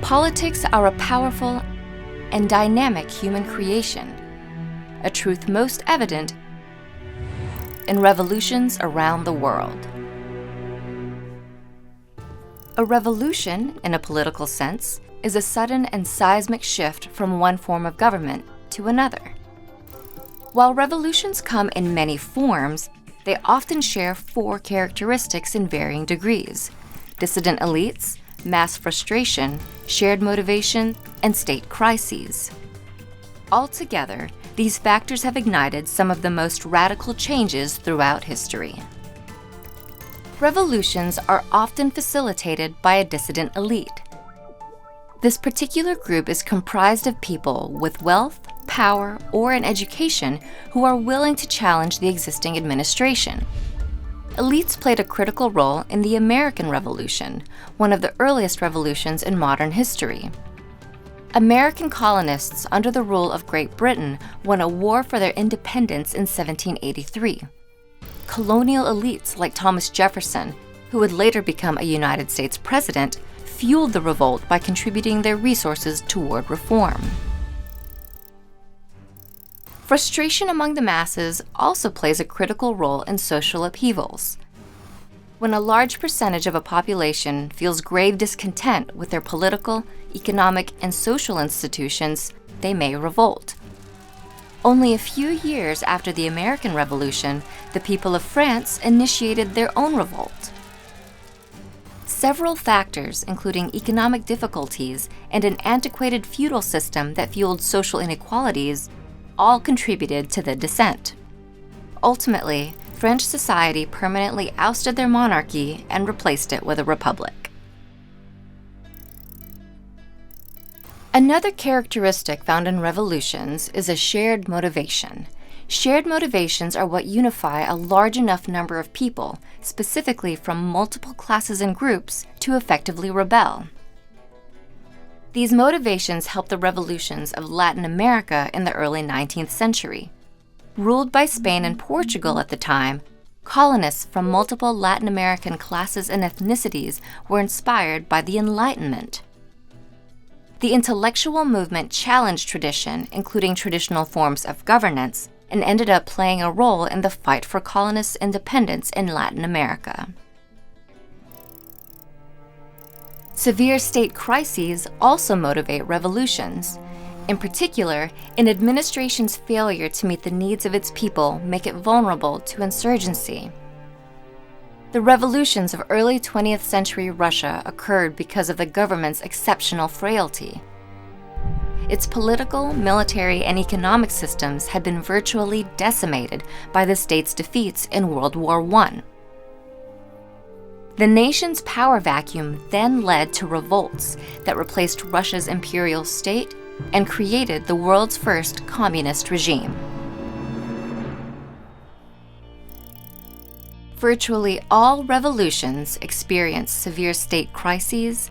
Politics are a powerful and dynamic human creation, a truth most evident in revolutions around the world. A revolution, in a political sense, is a sudden and seismic shift from one form of government to another. While revolutions come in many forms, they often share four characteristics in varying degrees: dissident elites, mass frustration, shared motivation, and state crises. Altogether, these factors have ignited some of the most radical changes throughout history. Revolutions are often facilitated by a dissident elite. This particular group is comprised of people with wealth, power, or an education who are willing to challenge the existing administration. Elites played a critical role in the American Revolution, one of the earliest revolutions in modern history. American colonists under the rule of Great Britain won a war for their independence in 1783. Colonial elites like Thomas Jefferson, who would later become a United States president, fueled the revolt by contributing their resources toward reform. Frustration among the masses also plays a critical role in social upheavals. When a large percentage of a population feels grave discontent with their political, economic, and social institutions, they may revolt. Only a few years after the American Revolution, the people of France initiated their own revolt. Several factors, including economic difficulties and an antiquated feudal system that fueled social inequalities, all contributed to the dissent. Ultimately, French society permanently ousted their monarchy and replaced it with a republic. Another characteristic found in revolutions is a shared motivation. Shared motivations are what unify a large enough number of people, specifically from multiple classes and groups, to effectively rebel. These motivations helped the revolutions of Latin America in the early 19th century. Ruled by Spain and Portugal at the time, colonists from multiple Latin American classes and ethnicities were inspired by the Enlightenment. The intellectual movement challenged tradition, including traditional forms of governance, and ended up playing a role in the fight for colonists' independence in Latin America. Severe state crises also motivate revolutions. In particular, an administration's failure to meet the needs of its people make it vulnerable to insurgency. The revolutions of early 20th century Russia occurred because of the government's exceptional frailty. Its political, military, and economic systems had been virtually decimated by the state's defeats in World War I. The nation's power vacuum then led to revolts that replaced Russia's imperial state and created the world's first communist regime. Virtually all revolutions experience severe state crises,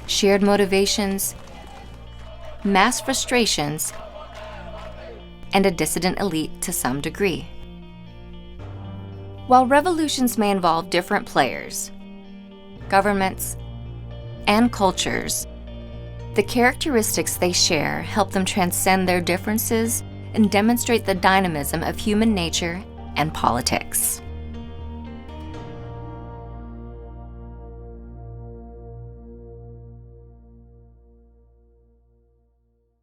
shared motivations, mass frustrations, and a dissident elite to some degree. While revolutions may involve different players, governments, and cultures, the characteristics they share help them transcend their differences and demonstrate the dynamism of human nature and politics.